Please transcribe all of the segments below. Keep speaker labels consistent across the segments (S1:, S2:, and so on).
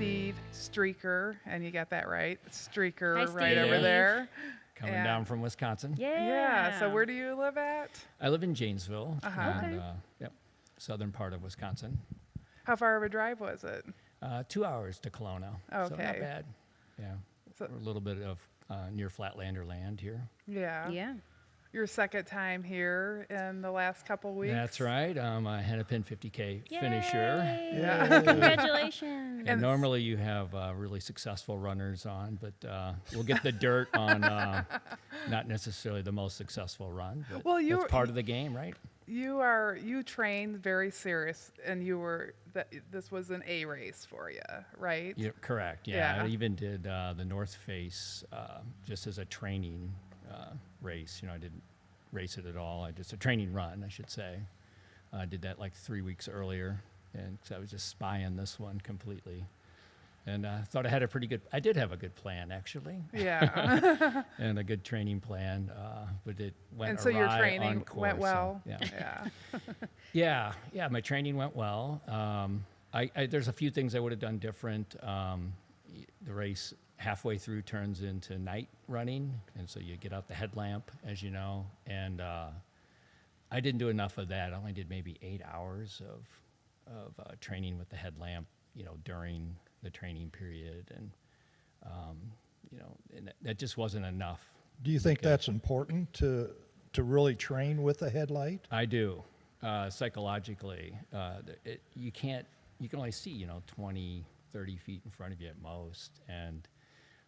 S1: Steve Strieker, and you got that right, Strieker,
S2: Hi,
S1: right over
S2: Steve.
S1: there.
S3: Coming
S1: And-
S3: down from Wisconsin.
S1: Yeah. So where do you live at?
S3: I live in Janesville,
S1: Uh-huh.
S3: and, yep, southern part of Wisconsin.
S1: How far of a drive was it?
S3: 2 hours to Kelowna, so not
S1: Okay.
S3: bad. Yeah,
S1: So-
S3: we're a little bit of near Flatlander land here.
S1: Yeah.
S2: Yeah.
S1: Your second time here in the last couple weeks.
S3: That's right. I'm a Hennepin 50K finisher.
S2: Yay.
S1: Yeah.
S2: Congratulations.
S3: And normally you have really successful runners on, but we'll get the dirt on not necessarily the most successful run. But
S1: Well,
S3: that's part of the game, right?
S1: You trained very serious, and this was an A race for you, right?
S3: Yeah, correct. Yeah,
S1: Yeah.
S3: I even did the North Face just as a training race. I didn't race it at all. Just a training run, I should say. I did that like 3 weeks earlier, and 'cause I was just spying this one completely. And I thought I did have a good plan, actually.
S1: Yeah.
S3: And a good training plan, but it went
S1: And so your
S3: awry
S1: training
S3: on course,
S1: went well.
S3: yeah.
S1: Yeah.
S3: Yeah, my training went well. There's a few things I would have done different. The race halfway through turns into night running, and so you get out the headlamp, as you know, and I didn't do enough of that. I only did maybe 8 hours of training with the headlamp, during the training period, and and that just wasn't enough.
S4: Do you think that's important to really train with a headlight?
S3: I do. Psychologically, you can only see 20, 30 feet in front of you at most, and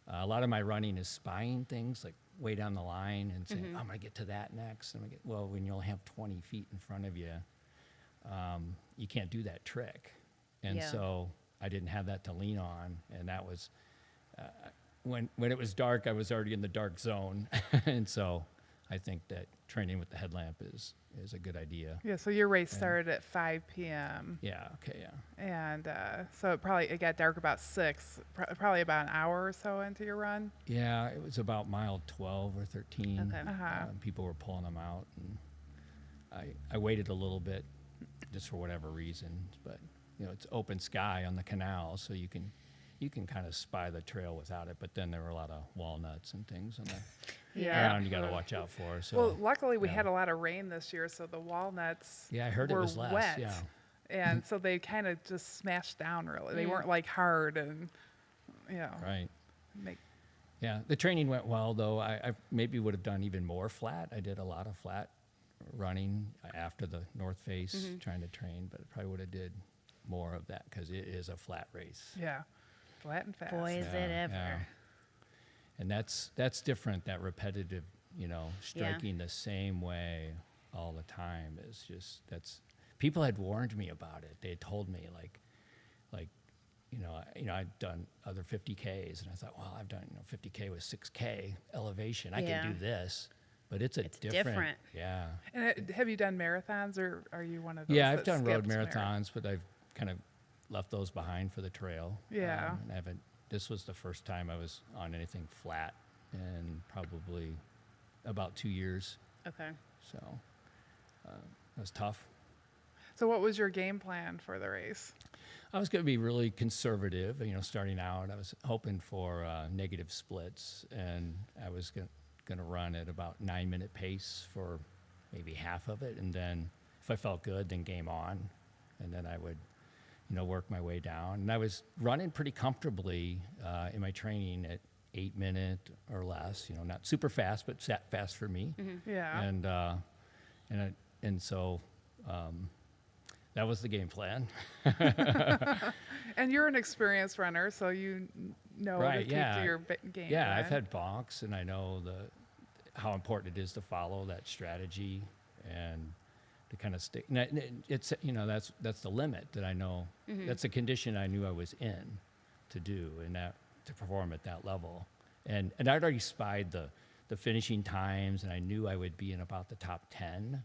S3: a lot of my running is spying things like way down the line and saying, I'm going to get to that next. Well, when you only have 20 feet in front of you, you can't do that trick. And
S2: Yeah.
S3: so I didn't have that to lean on, and that was when it was dark, I was already in the dark zone. And so I think that training with the headlamp is a good idea.
S1: Yeah. So your race started at 5 p.m.
S3: Yeah, okay, yeah.
S1: And so it got dark about 6, probably about an hour or so into your run.
S3: Yeah, it was about mile 12 or 13.
S2: Okay.
S1: Uh-huh.
S3: People were pulling them out, and I waited a little bit just for whatever reason. But it's open sky on the canal, so you can kind of spy the trail without it. But then there were a lot of walnuts and things on the
S1: Yeah.
S3: ground you got to watch out for. So
S1: Well, luckily we
S3: yeah.
S1: had a lot of rain this year, so the walnuts
S3: Yeah, I heard it
S1: were
S3: was less.
S1: wet.
S3: Yeah.
S1: And so they kind of just smashed down really. They weren't like hard and,
S3: Right.
S1: make
S3: Yeah, the training went well, though. I maybe would have done even more flat. I did a lot of flat running after the North Face, trying to train, but I probably would have did more of that because it is a flat race.
S1: Yeah, flat and fast.
S2: Boy, is it ever.
S3: Yeah. And that's different. That repetitive, striking the same way all the time is just people had warned me about it. They had told me like I'd done other 50Ks, and I thought, well, I've done 50K with 6K elevation. I
S2: Yeah.
S3: can do this, but it's
S2: different.
S3: Yeah.
S1: And have you done marathons, or are you one of those?
S3: Yeah, I've
S1: that
S3: done road
S1: skips
S3: marathons, but I've kind of left those behind for the trail.
S1: Yeah.
S3: And I haven't. This was the first time I was on anything flat in probably about 2 years.
S2: Okay.
S3: So it was tough.
S1: So what was your game plan for the race?
S3: I was going to be really conservative, starting out. I was hoping for negative splits, and I was going to run at about 9-minute pace for maybe half of it, and then if I felt good, then game on, and then I would, work my way down. And I was running pretty comfortably in my training at 8-minute or less, not super fast, but fast for me.
S1: Yeah.
S3: And so that was the game plan.
S1: And you're an experienced runner, so you know to
S3: Right,
S1: keep
S3: yeah.
S1: to your game
S3: Yeah,
S1: plan.
S3: I've had bonks, and I know how important it is to follow that strategy and to kind of stick. It's that's the limit that I know. That's the condition I knew I was in to do, and that to perform at that level. And I'd already spied the finishing times, and I knew I would be in about the top 10.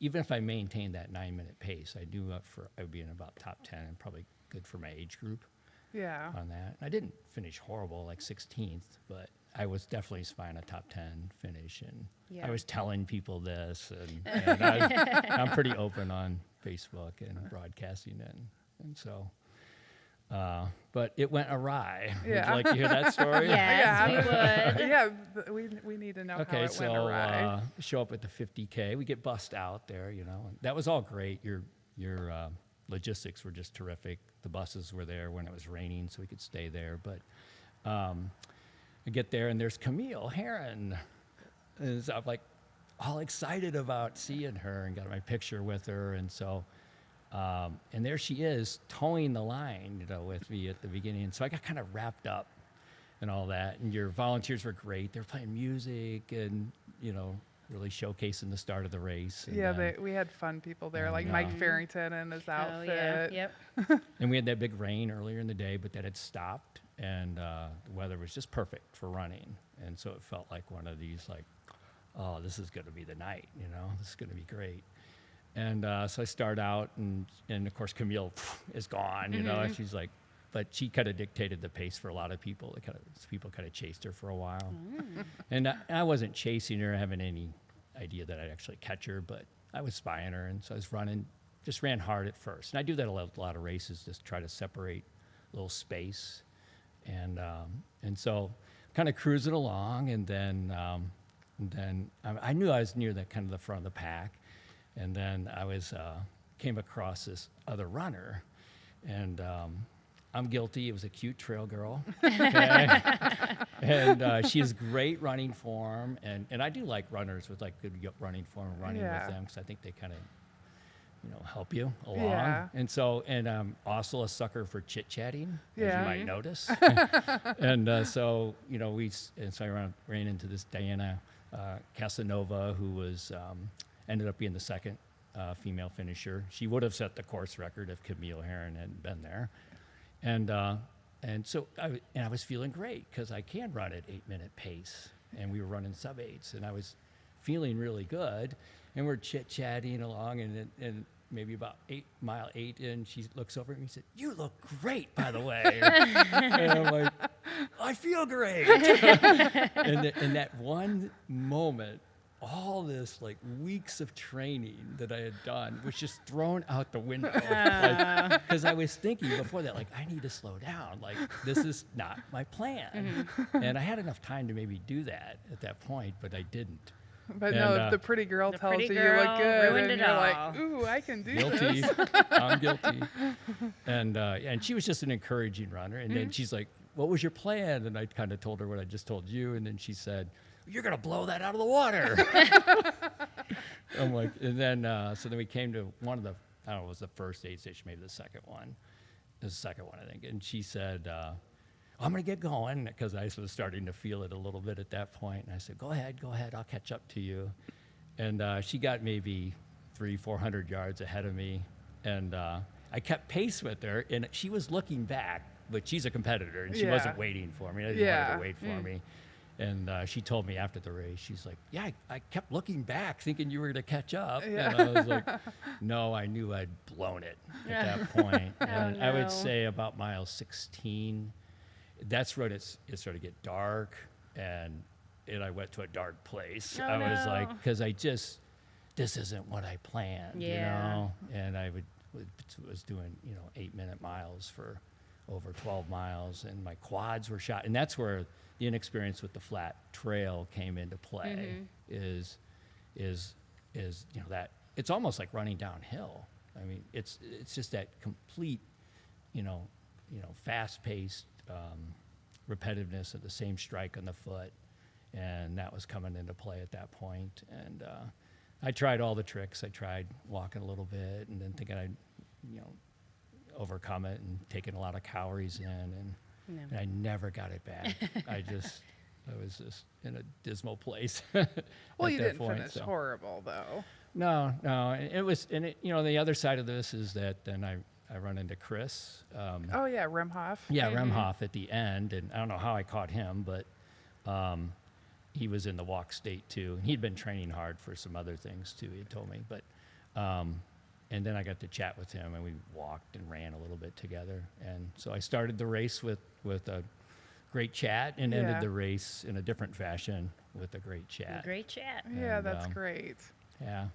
S3: Even if I maintained that 9-minute pace, I knew I would be in about top 10 and probably good for my age group
S1: Yeah.
S3: on that. I didn't finish horrible, like 16th, but I was definitely spying a top 10 finish. And
S2: Yeah.
S3: I was telling people this, and I'm pretty open on Facebook and broadcasting it. And so But it went awry. Would
S1: Yeah.
S3: you like to hear that story?
S2: Yes, we would.
S1: Yeah, we need to know how
S3: Okay,
S1: it
S3: so
S1: went awry.
S3: show up at the 50K. We get bussed out there, you know. And that was all great. Your logistics were just terrific. The buses were there when it was raining, so we could stay there. But I get there, and there's Camille Heron. And so I'm like all excited about seeing her and got my picture with her. And so, and there she is towing the line, you know, with me at the beginning. And so I got kind of wrapped up and all that. And your volunteers were great. They were playing music and, you know, really showcasing the start of the race. And
S1: Yeah,
S3: then-
S1: we had fun people there, like
S3: And,
S1: Mike Farrington and his
S2: Oh,
S1: outfit.
S2: yeah. Yep.
S3: And we had that big rain earlier in the day, but that had stopped, and the weather was just perfect for running. And so it felt like one of these, like, oh, this is going to be the night, you know, this is going to be great. And so I start out, and of course Camille is gone, you know, and she's like, but she kind of dictated the pace for a lot of people. People kind of chased her for a while. And I wasn't chasing her, having any idea that I'd actually catch her, but I was spying her, and so I was running, just ran hard at first. And I do that a lot of races, just try to separate a little space. And so kind of cruising along, and then I knew I was near the kind of the front of the pack. And then I came across this other runner, and I'm guilty. It was a cute trail girl, okay? And she has great running form, and I do like runners with like good running form, running
S1: Yeah.
S3: with them, because I think they kind of, you know, help you along.
S1: Yeah.
S3: And so, and I'm also a sucker for chit chatting, as
S1: Yeah.
S3: you might notice. And so, you know, so I ran into this Diana Casanova, who was ended up being the second female finisher. She would have set the course record if Camille Heron hadn't been there. And so I was feeling great, because I can run at 8-minute pace, and we were running sub-8s, and I was feeling really good. And we're chit-chatting along, and maybe about mile 8 in, she looks over at me and said, "You look great, by the way." And I'm like, "I feel great." And in that one moment, all this like weeks of training that I had done was just thrown out the window. Because I was thinking before that, like, I need to slow down. Like, this is not my plan. And I had enough time to maybe do that at that point, but I didn't.
S1: But
S3: And,
S1: no, if the pretty girl
S2: the
S1: tells
S2: pretty
S1: you you look
S2: girl
S1: good,
S2: ruined
S1: and
S2: it
S1: you're
S2: all.
S1: like, ooh, I can do
S3: Guilty.
S1: this.
S3: I'm guilty. And she was just an encouraging runner. And then she's like, "What was your plan?" And I kind of told her what I just told you. And then she said, "You're going to blow that out of the water." I'm like, and then, so then we came to one of the, I don't know, it was the first aid station, maybe the second one. It was the second one, I think. And she said, "I'm going to get going," because I was starting to feel it a little bit at that point. And I said, go ahead, I'll catch up to you. And she got maybe 300-400 yards ahead of me. And I kept pace with her, and she was looking back, but she's a competitor, and she
S1: Yeah.
S3: wasn't waiting for me. I didn't want her
S1: Yeah.
S3: to wait for me. And she told me after the race, she's like, "Yeah, I kept looking back thinking you were going to catch up."
S1: Yeah.
S3: And I was like, no, I knew I'd blown it at that point. And I
S2: no.
S3: would say about mile 16, that's when it started to get dark, and I went to a dark place.
S2: Oh,
S3: I was
S2: no.
S3: like, because this isn't what I planned, you
S2: Yeah.
S3: know? And I was doing, 8-minute miles for over 12 miles, and my quads were shot. And that's where the inexperience with the flat trail came into play. Is that it's almost like running downhill. I mean, it's just that complete, fast-paced repetitiveness of the same strike on the foot, and that was coming into play at that point. And I tried all the tricks. I tried walking a little bit, and then thinking I'd, overcome it, and taking a lot of calories in, and I never got it back. I was just in a dismal place.
S1: Well,
S3: at
S1: you
S3: that
S1: didn't
S3: point,
S1: finish
S3: so.
S1: horrible, though.
S3: No, the other side of this is that then I run into Chris.
S1: Oh, yeah, Remhoff.
S3: Yeah, Remhoff at the end, and I don't know how I caught him, but he was in the walk state too, and he'd been training hard for some other things too. He had told me, but and then I got to chat with him, and we walked and ran a little bit together, and so I started the race with a great chat, and
S1: Yeah.
S3: ended the race in a different fashion with a great chat.
S2: Great chat.
S1: Yeah,
S3: And,
S1: that's great.
S3: Yeah.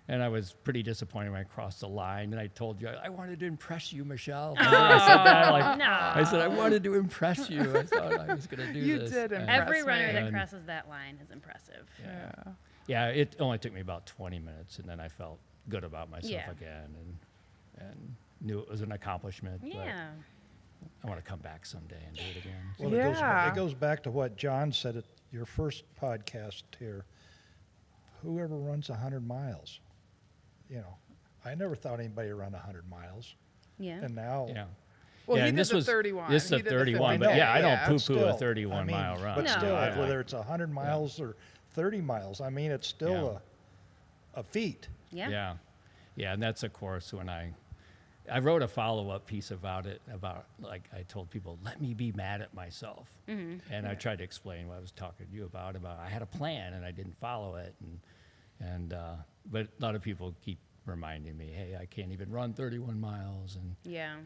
S3: And I was pretty disappointed when I crossed the line. And I told you, I wanted to impress you, Michele. Remember I said that? Like,
S2: No.
S3: I said, I wanted to impress you. I thought I was going to do
S1: You
S3: this.
S1: did
S3: And-
S1: impress
S2: Every runner
S1: me.
S2: that
S3: And-
S2: crosses that line is impressive.
S1: Yeah.
S3: Yeah, it only took me about 20 minutes. And then I felt good about myself
S2: Yeah.
S3: again and knew it was an accomplishment.
S2: Yeah.
S3: But I want to come back someday and do it again.
S4: Well,
S1: Yeah.
S4: it goes back to what John said at your first podcast here. Whoever runs 100 miles, I never thought anybody would run 100 miles.
S2: Yeah.
S4: And now,
S3: Yeah.
S1: Well,
S3: yeah,
S1: he
S3: and
S1: did
S3: this
S1: the
S3: was
S1: 31.
S3: This is
S1: He
S3: a
S1: did the
S3: 31,
S1: 50.
S3: but yeah, I don't
S1: Yeah.
S3: poo-poo
S4: still,
S3: a 31-mile run.
S4: But
S2: No.
S4: still,
S3: I-
S4: whether it's 100 miles or 30 miles, I mean, it's still a feat.
S2: Yeah.
S3: Yeah, yeah, and that's of course when I wrote a follow-up piece about it. About like I told people, let me be mad at myself, and I tried to explain what I was talking to you about. I had a plan and I didn't follow it, and but a lot of people keep reminding me, hey, I can't even run 31 miles, and
S2: Yeah.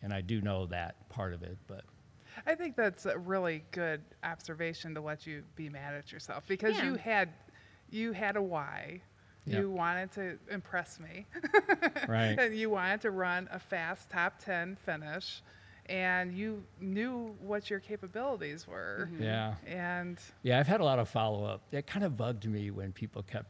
S3: and I do know that part of it, but
S1: I think that's a really good observation to let you be mad at yourself because
S2: Yeah.
S1: you had a why.
S3: Yeah.
S1: You wanted to impress me.
S3: right.
S1: And you wanted to run a fast top 10 finish and you knew what your capabilities were.
S3: Yeah.
S1: And
S3: Yeah, I've had a lot of follow-up. It kind of bugged me when people kept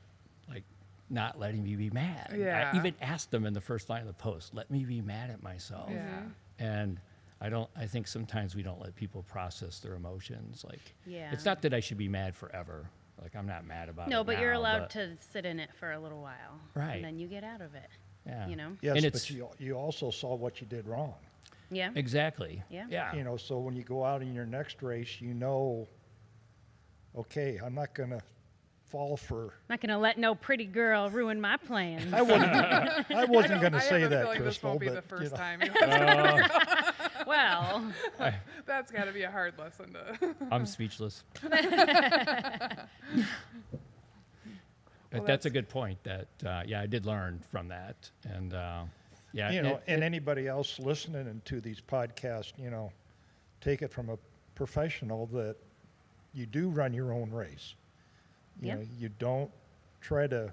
S3: like not letting me be mad.
S1: Yeah.
S3: I even asked them in the first line of the post, let me be mad at myself.
S1: yeah.
S3: And I think sometimes we don't let people process their emotions. Like,
S2: Yeah.
S3: it's not that I should be mad forever. Like, I'm not mad about it
S2: No, but you're
S3: now,
S2: allowed
S3: but-
S2: to sit in it for a little while.
S3: Right.
S2: And then you get out of it.
S3: Yeah.
S2: You know?
S4: Yes,
S3: And
S4: but
S3: it's-
S4: you also saw what you did wrong.
S2: Yeah.
S3: Exactly.
S2: Yeah.
S3: Yeah.
S4: So when you go out in your next race, okay, I'm not going to fall for.
S2: Not going to let no pretty girl ruin my plans.
S4: I wasn't going to
S1: I
S4: say
S1: have a
S4: that,
S1: feeling this
S4: Krystal,
S1: won't be the
S4: but
S1: first time.
S2: Well,
S1: That's got to be a hard lesson to.
S3: I'm speechless.
S1: Well,
S3: But that's a good point. That I did learn from that, and yeah,
S4: and anybody else listening to these podcasts, take it from a professional that you do run your own race.
S2: Yeah.
S4: You don't try to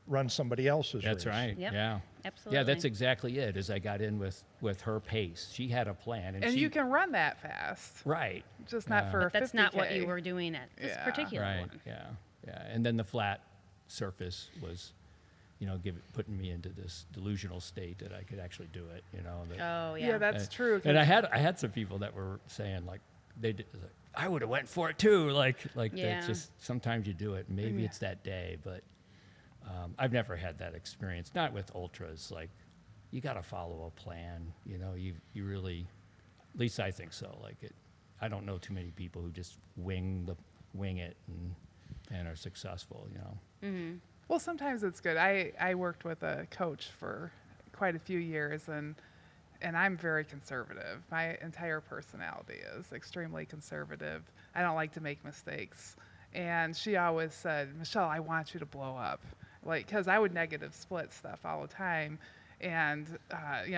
S4: run somebody else's
S3: that's
S4: race.
S3: right.
S2: Yep.
S3: Yeah.
S2: absolutely.
S3: Yeah, that's exactly it. As I got in with her pace, she had a plan,
S1: And
S3: she,
S1: you can run that fast,
S3: right,
S1: just not
S3: Yeah.
S1: for a
S2: But that's not what
S1: 50K.
S2: you were doing at this
S1: Yeah.
S2: particular
S3: right,
S2: one.
S3: yeah, and then the flat surface was, putting me into this delusional state that I could actually do it. That,
S2: Oh, yeah.
S1: Yeah, that's true. 'cause
S3: and I had some people that were saying like they did. Like, I would have went for it too. Like
S2: Yeah.
S3: that's just sometimes you do it. Maybe
S1: Yeah.
S3: it's that day, but I've never had that experience. Not with ultras. Like you got to follow a plan. You really, at least I think so. Like it, I don't know too many people who just wing it and are successful.
S1: Well, sometimes it's good. I worked with a coach for quite a few years, and I'm very conservative. My entire personality is extremely conservative. I don't like to make mistakes. And she always said, Michele, I want you to blow up. Like, because I would negative split stuff all the time. And,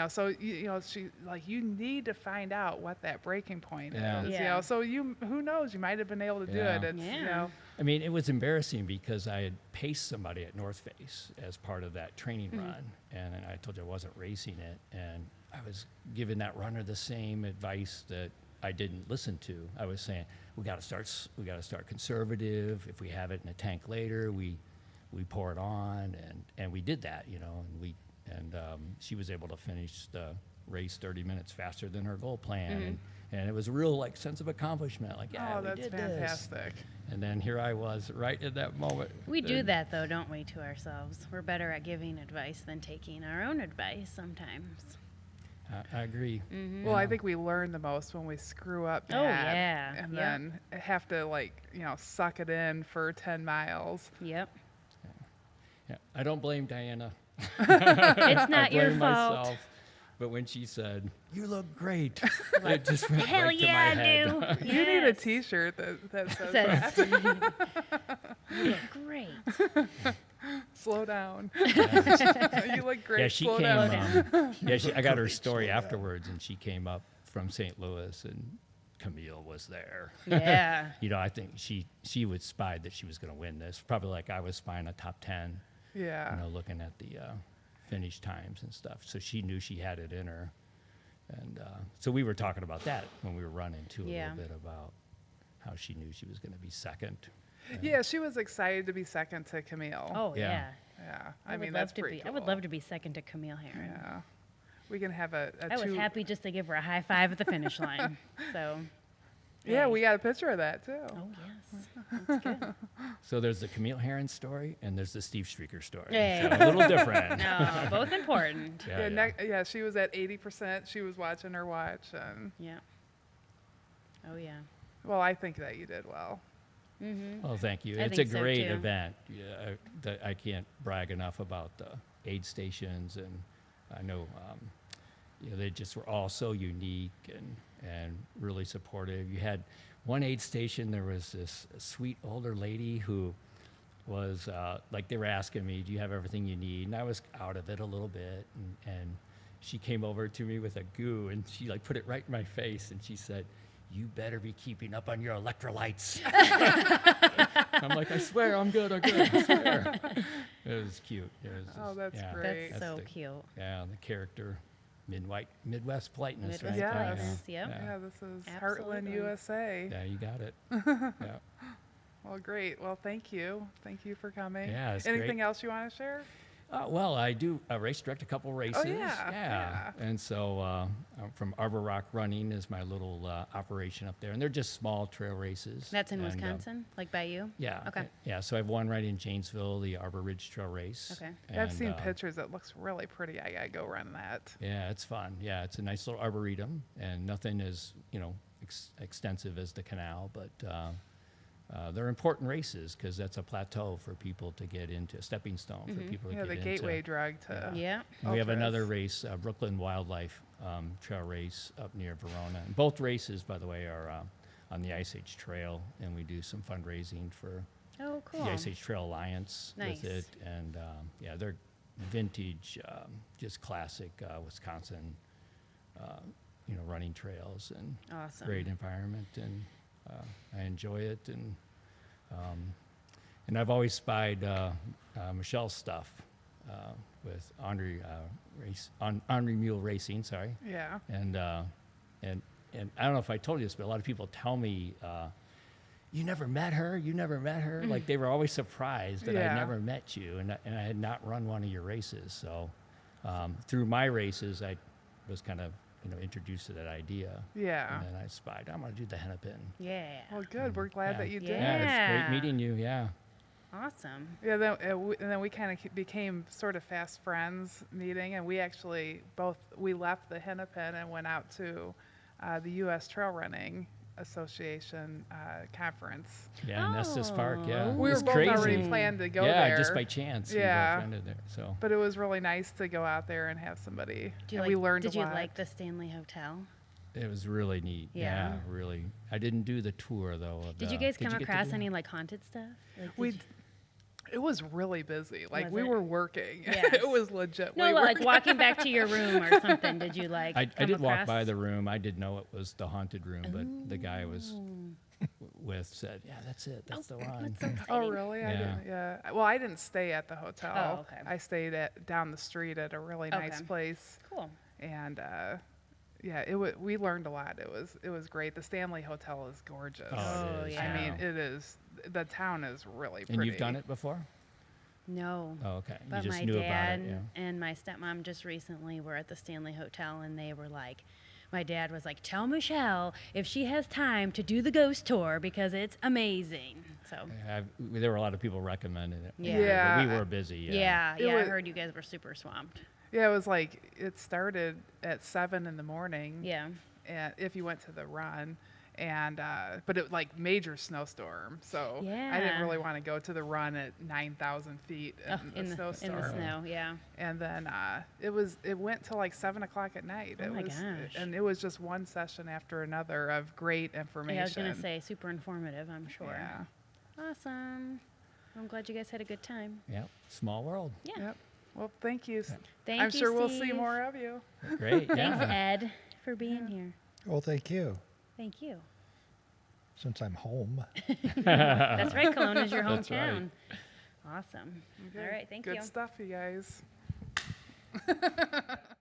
S1: so, she, like, you need to find out what that breaking point
S3: Yeah.
S1: is,
S2: Yeah.
S1: So who knows, you might have been able to do
S3: Yeah.
S1: it. It's,
S2: Yeah.
S3: I mean, it was embarrassing because I had paced somebody at North Face as part of that training run, and I told you I wasn't racing it, and I was giving that runner the same advice that I didn't listen to. I was saying we got to start conservative. If we have it in a tank later, we pour it on, and we did that, and she was able to finish the race 30 minutes faster than her goal plan, and it was a real sense of accomplishment. Like, yeah,
S1: Oh,
S3: we
S1: that's
S3: did this.
S1: fantastic.
S3: And then here I was right in that moment.
S2: We do
S3: And-
S2: that, though, don't we, to ourselves? We're better at giving advice than taking our own advice sometimes.
S3: I agree.
S1: Well, I think we learn the most when we screw up bad.
S2: Oh, yeah.
S1: And
S2: Yep.
S1: then have to, suck it in for 10 miles.
S2: Yep.
S3: Yeah, I don't blame Diana.
S2: It's not
S3: I
S2: your
S3: blame
S2: fault.
S3: myself. But when she said, "You look great," it just went
S2: Hell
S3: right to
S2: yeah,
S3: my
S2: I
S3: head.
S2: do.
S1: You need a
S2: Yes.
S1: T-shirt that says
S2: Says,
S1: that.
S2: you look great.
S1: Slow down. You look great.
S3: Yeah, she
S1: Slow
S3: came.
S1: down.
S3: I got her story afterwards, and she came up from St. Louis, and Camille was there.
S2: Yeah.
S3: I think she was spied that she was going to win this, probably like I was spying a top 10.
S1: Yeah.
S3: looking at the finish times and stuff. So she knew she had it in her. And so we were talking about that when we were running, too, a
S2: Yeah.
S3: little bit about how she knew she was going to be second.
S1: Yeah, she was excited to be second to Camille.
S2: Oh,
S3: Yeah.
S2: yeah.
S1: Yeah.
S2: I
S1: I
S2: would
S1: mean,
S2: love
S1: that's
S2: to
S1: pretty
S2: be.
S1: cool.
S2: I would love to be second to Camille Herron.
S1: Yeah. We can have a
S2: I was happy just to give her a high five at the finish line. So.
S1: Yeah,
S2: hey.
S1: we got a picture of that, too.
S2: Oh yes, that's good.
S3: So there's the Camille Herron story, and there's the Steve Strieker story.
S2: Hey.
S3: So a little different.
S2: No, both important.
S3: Yeah,
S1: Yeah, she was at 80%. She was watching her watch. And,
S2: Yeah. Oh yeah.
S1: well, I think that you did well.
S2: Mm-hmm.
S3: Well, thank you.
S2: I
S3: It's a
S2: think so,
S3: great
S2: too.
S3: event. Yeah, I can't brag enough about the aid stations, and I know they just were all so unique and really supportive. You had one aid station. There was this sweet older lady who was like, they were asking me, "Do you have everything you need?" And I was out of it a little bit, and she came over to me with a goo, and she like put it right in my face, and she said, "You better be keeping up on your electrolytes." I'm like, "I swear, I'm good, I swear." It was cute. It was
S1: Oh,
S3: just-
S1: that's
S3: yeah,
S1: great.
S2: That's so
S3: the,
S2: cute.
S3: Yeah, the character, Midwest politeness,
S2: Midwest
S3: right?
S1: Yes.
S2: politeness, yep.
S3: Yeah.
S1: Yeah, this is
S2: Absolutely.
S1: Heartland, USA.
S3: Yeah, you got it. Yeah.
S1: Well, great. Well, thank you. Thank you for coming.
S3: Yeah, it's
S1: Anything
S3: great.
S1: else you want to share?
S3: Well, I do race direct a couple races.
S1: yeah.
S3: And so I'm from Arbor Rock Running is my little operation up there, and they're just small trail races.
S2: That's in
S3: And,
S2: Wisconsin, like by you?
S3: Yeah.
S2: Okay.
S3: Yeah. So I have one right in Janesville, the Arbor Ridge Trail Race.
S2: Okay.
S1: I've
S3: And,
S1: seen pictures. It looks really pretty. I got to go run that.
S3: Yeah, it's fun. Yeah, it's a nice little arboretum, and nothing as extensive as the canal, but they're important races because that's a plateau for people to get into, a stepping stone for people to
S1: Yeah,
S3: get
S1: the
S3: into.
S1: gateway drug to.
S2: Yeah.
S3: And we have another
S1: ultras.
S3: race, Brooklyn Wildlife Trail Race up near Verona. And both races, by the way, are on the Ice Age Trail, and we do some fundraising for
S2: Oh, cool.
S3: the Ice Age Trail Alliance
S2: Nice.
S3: with it. And yeah, they're vintage, just classic Wisconsin, running trails and
S2: Awesome.
S3: great environment, and I enjoy it. And I've always spied Michele's stuff with Ornery Ornery Mule Racing. Sorry,
S1: Yeah.
S3: and I don't know if I told you this, but a lot of people tell me, "You never met her. You never met her." Like they were always surprised that I
S1: Yeah.
S3: never met you, and I had not run one of your races. So through my races, I was kind of introduced to that idea.
S1: Yeah.
S3: And then I spied, I'm going to do the Hennepin.
S2: Yeah.
S1: Well, good. We're glad
S3: Yeah.
S1: that you did.
S2: Yeah.
S3: It's great meeting you. Yeah.
S2: Awesome.
S1: Yeah, and then we kind of became sort of fast friends meeting, and we actually we left the Hennepin and went out to the U.S. Trail Running Association conference.
S3: Yeah, in Estes Park. Yeah.
S2: Oh.
S1: We
S3: It
S1: were
S3: was
S1: both
S3: crazy.
S1: already planned to go
S3: yeah,
S1: there.
S3: just by chance.
S1: Yeah.
S3: We both ended there. So
S1: But it was really nice to go out there and have somebody. And we learned
S2: Did
S1: a
S2: you
S1: lot.
S2: like the Stanley Hotel?
S3: it was really neat.
S2: Yeah.
S3: Really. I didn't do the tour though. Of
S2: Did
S3: the-
S2: you guys
S3: did
S2: come
S3: get to
S2: across
S3: do
S2: any
S3: that?
S2: like haunted stuff? Like,
S1: We
S2: did you-
S1: It was really busy. Like
S2: Was
S1: we
S2: it?
S1: were working.
S2: Yes.
S1: It was legit.
S2: no, like walking back to your room or something. Did you like?
S3: I
S2: come
S3: did walk by
S2: across-
S3: the room. I did know it was the haunted room, but the guy I was with said, "Yeah, that's it. That's the one."
S2: That's so
S1: Oh,
S2: exciting.
S1: really? I
S3: Yeah.
S1: didn't. Yeah. Well, I didn't stay at the hotel.
S2: Oh, okay.
S1: I stayed down the street at a really nice
S2: Okay.
S1: place,
S2: Cool.
S1: and yeah, we learned a lot. It was great. The Stanley Hotel is gorgeous.
S3: Oh, it is.
S2: yeah.
S1: I mean,
S3: Yeah.
S1: it is. The town is really pretty.
S3: And you've done it before?
S2: No.
S3: Oh, okay.
S2: But
S3: you just
S2: my
S3: knew
S2: dad
S3: about it. Yeah.
S2: and my stepmom just recently were at the Stanley Hotel, and they were like, my dad was like, tell Michele if she has time to do the ghost tour because it's amazing. So
S3: There were a lot of people recommending it.
S2: Yeah.
S1: Yeah.
S3: But we were busy.
S2: yeah,
S1: It
S2: I
S1: was-
S2: heard you guys were super swamped.
S1: Yeah, it was like it started at 7 in the morning.
S2: Yeah.
S1: And if you went to the run, and but it like major snowstorm, so I
S2: Yeah.
S1: didn't really want to go to the run at 9,000 feet in,
S2: Oh,
S1: the snowstorm.
S2: in the snow, yeah.
S1: And then it went till like 7 o'clock at night.
S2: Oh
S1: It
S2: my
S1: was,
S2: gosh.
S1: And it was just one session after another of great information.
S2: Yeah, I was gonna say super informative, I'm sure.
S1: Yeah.
S2: Awesome. I'm glad you guys had a good time.
S3: Yep. Small world.
S2: Yeah.
S1: Yep. Well, thank you.
S2: Thank
S1: I'm
S2: you,
S1: sure we'll see
S2: Steve.
S1: more of you.
S3: Great.
S2: Thanks,
S3: Yeah.
S2: Ed, for being here.
S4: Well, thank you.
S2: Thank you.
S4: Since I'm home,
S2: That's right, Colona is your
S3: That's right.
S2: hometown. Awesome.
S1: Okay.
S2: All right, thank
S1: Good
S2: you.
S1: stuff, you guys.